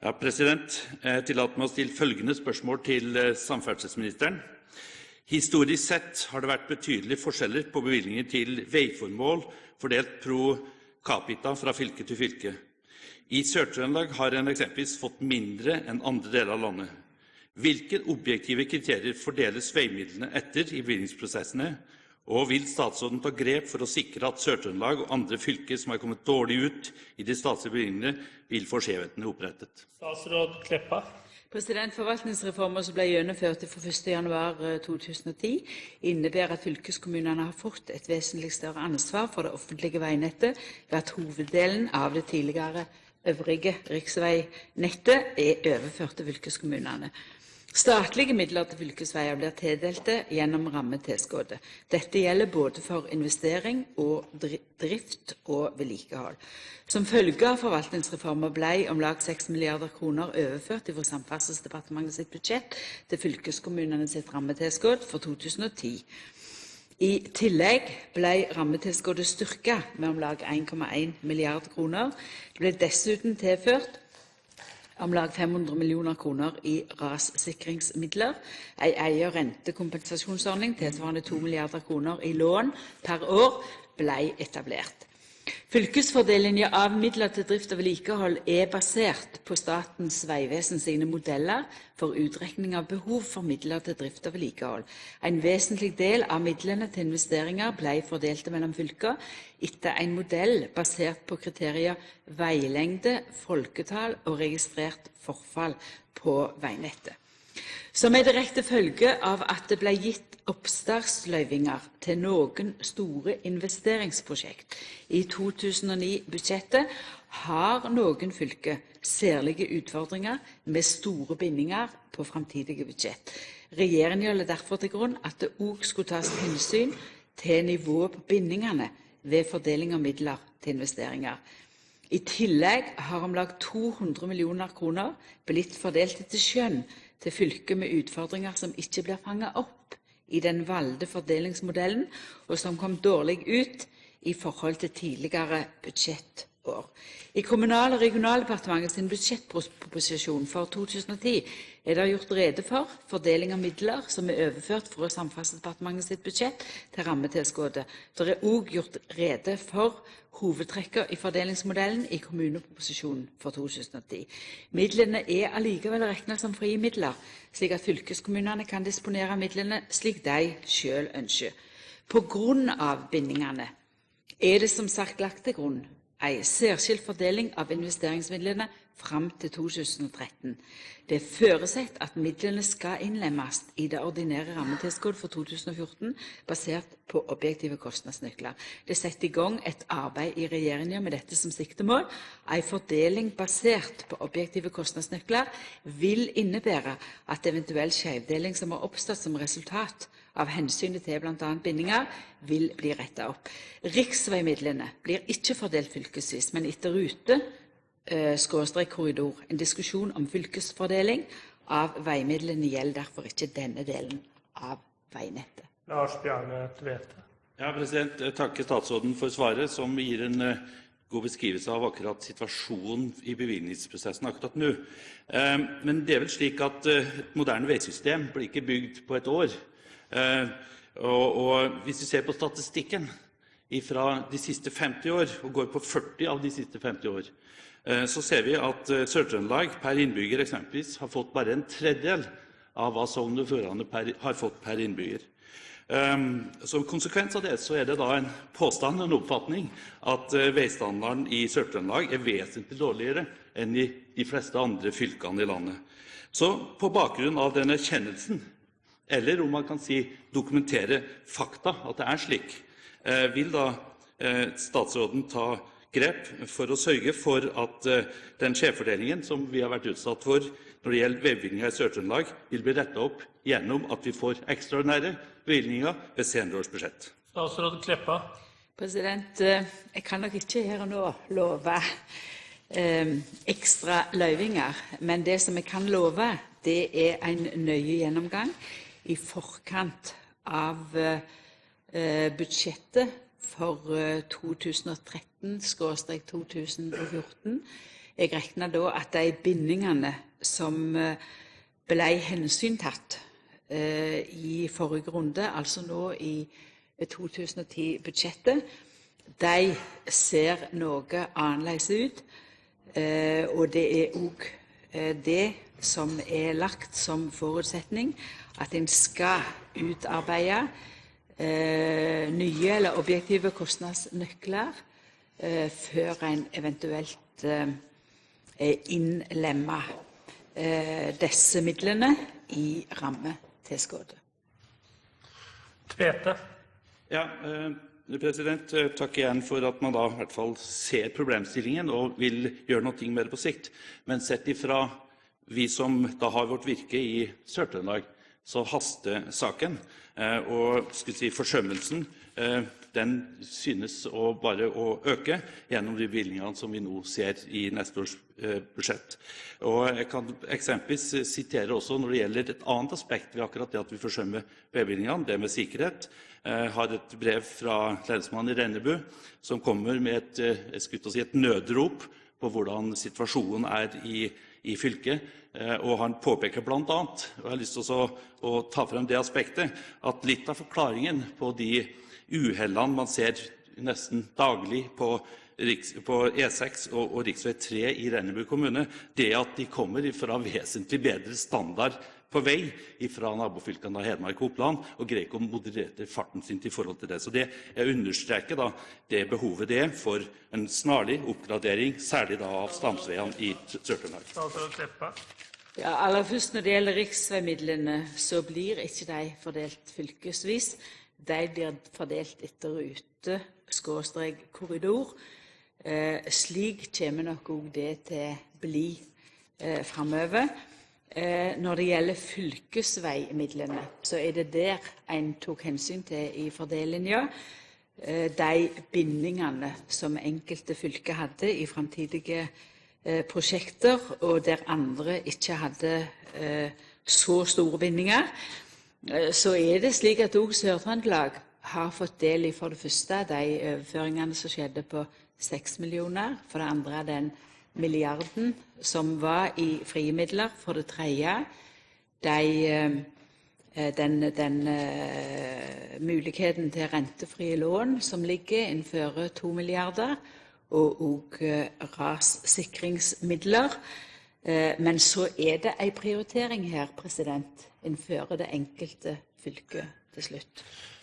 Ja, jeg tillater meg å stille følgende spørsmål til samferdselsministeren. Historisk sett har det vært betydelige forskjeller på bevilgninger til veiformål fordelt pro capita fra fylke til fylke. I Sør-Trøndelag har en eksempelvis fått mindre enn andre deler av landet. Hvilke objektive kriterier fordeles veimidlene etter i bevilgningsprosessene, og vil statsråden ta grep for å sikre at Sør-Trøndelag og andre fylker som har kommet dårlig ut i de statlige bevilgningene, vil få skjevhetene opprettet? Statsråd Kleppa. Forvaltningsreformen som ble gjennomført fra 1. januar 2010, innebærer at fylkeskommunene har fått et vesentlig større ansvar for det offentlige veinettet, ved at hoveddelen av det tidligere øvrige riksveinettet er overført til fylkeskommunene. Statlige midler til fylkesveier blir tildelte gjennom rammetilskuddet. Dette gjelder både for investering og drift og vedlikehold. Som følge av forvaltningsreformen ble om lag 6 milliarder kroner overført fra Samferdselsdepartementet sitt budsjett til fylkeskommunene sitt rammetilskudd for 2010. I tillegg ble rammetilskuddet styrket med om lag 1,1 milliard kroner. Det ble dessuten tilført om lag 500 millioner kroner i rassikringsmidler, en egen rentekompensasjonsordning tilsvarende 2 milliarder kroner i lån per år ble etablert. Fylkesfordelingen av midler til drift og vedlikehold er basert på Statens vegvesen sine modeller for utrekning av behov for midler til drift og vedlikehold. En vesentlig del av midlene til investeringer ble fordelt mellom fylker etter en modell basert på kriterier veilengde, folketall og registrert forfall på veinettet. Som en direkte følge av at det ble gitt oppstartsløyvinger til noen store investeringsprosjekt i 2009-budsjettet, har noen fylker særlige utfordringer med store bindinger på framtidige budsjett. Regjeringen la derfor til grunn at det også skulle tas hensyn til nivået på bindingene ved fordeling av midler til investeringer. I tillegg har om lag 200 millioner kroner blitt fordelt etter skjønn til fylker med utfordringer som ikke blir fanget opp i den valgte fordelingsmodellen, og som kom dårlig ut i forhold til tidligere budsjettår. I Kommunal- og regionaldepartementet sin budsjettproposisjon for 2010 er det gjort rede for fordeling av midler som er overført fra Samferdselsdepartementet sitt budsjett til rammetilskuddet. Det er også gjort rede for hovedtrekker i fordelingsmodellen i kommuneproposisjonen for 2010. Midlene er allikevel regnet som frie midler, slik at fylkeskommunene kan disponere midlene slik de selv ønsker. På grunn av bindingene er det som sagt lagt til grunn en særskilt fordeling av investeringsmidlene fram til 2013. Det er forutsatt at midlene skal innlemmes i det ordinære rammetilskuddet for 2014, basert på objektive kostnadsnøkler. Det er satt i gang et arbeid i regjeringen med dette som siktemål. En fordeling basert på objektive kostnadsnøkler vil innebære at eventuell skjevdeling som har oppstått som resultat av hensynet til bl.a. bindinger, vil bli rettet opp. Riksveimidlene blir ikke fordelt fylkesvis, men etter rute /korridor. En diskusjon om fylkesfordeling av veimidlene gjelder derfor ikke denne delen av veinettet. Lars Bjarne Tvete. Ja, jeg takker statsråden for svaret, som gir en god beskrivelse av akkurat situasjonen i bevilgningsprosessen akkurat nå. Men det er vel slik at et moderne veisystem blir ikke bygd på et år. Og hvis vi ser på statistikken fra de siste 50 år, og går på 40 av de siste 50 år, så ser vi at Sør-Trøndelag per innbygger eksempelvis har fått bare en tredjedel av hva Sogn og Fjordane har fått per innbygger. Som konsekvens av det så er det da en påstand, en oppfatning, at veistandarden i Sør-Trøndelag er vesentlig dårligere enn i de fleste andre fylkene i landet. Så på bakgrunn av denne erkjennelsen, eller om man kan si dokumentere fakta at det er slik, vil da statsråden ta grep for å sørge for at den skjevfordelingen som vi har vært utsatt for når det gjelder veibyggingen i Sør-Trøndelag, vil bli rettet opp gjennom at vi får ekstraordinære bevilgninger ved senere års budsjett? Statsråd Kleppa. Jeg kan nok ikke her og nå love ekstra løyvinger, men det som jeg kan love, det er en nøye gjennomgang i forkant av budsjettet for 2013/2014 Eg reknar då at dei bindingane som blei hensyntatt i førre runde, altså nå i 2010-budsjettet, dei ser noko annleis ut. Og det òg det som lagt som føresetnad, at ein skal utarbeida nye eller objektive kostnadsnøklar før ein eventuelt innlemmar desse midlane i rammetilskotet. Tvete. Ja, takk igjen for at man da i hvert fall ser problemstillingen og vil gjøre noe mer på sikt. Men sett ifra vi som da har vårt virke i Sør-Trøndelag, så haster saken. Og skulle si forsømmelsen, den synes bare å øke gjennom de bevilgningene som vi nå ser i neste års budsjett. Og jeg kan eksempelvis sitere også når det gjelder et annet aspekt ved akkurat det at vi forsømmer bevilgningene, det med sikkerhet. Jeg har et brev fra lensmannen i Rennebu som kommer med et nødrop på hvordan situasjonen i fylket. Og han påpeker blant annet, og jeg har lyst til å ta frem det aspektet, at litt av forklaringen på de uhellene man ser nesten daglig på E6 og riksvei 3 i Rennebu kommune, det at de kommer fra vesentlig bedre standard på vei fra nabofylkene Hedmark og Oppland, og greier ikke å moderere farten sin til forhold til det. Så det jeg understreker da, det behovet det for en snarlig oppgradering, særlig da av stamveiene i Sør-Trøndelag. Statsråd Kleppa. Ja, aller først når det gjelder riksveimidlene, så blir ikke de fordelt fylkesvis. De blir fordelt etter rute/korridor. Slik kommer nok òg det til bli framover. Når det gjelder fylkesveimidlene, så det der en tok hensyn til i fordelinga. De bindingene som enkelte fylker hadde i framtidige prosjekter, og der andre ikke hadde så store bindinger, så det slik at òg Sør-Trøndelag har fått del i for det første de overføringene som skjedde på 6 millioner, for det andre den milliarden som var i frie midler, for det tredje den muligheten til rentefrie lån som ligger innenfor 2 milliarder, og rassikringsmidler. Men så det en prioritering her, innenfor det enkelte fylket til slutt.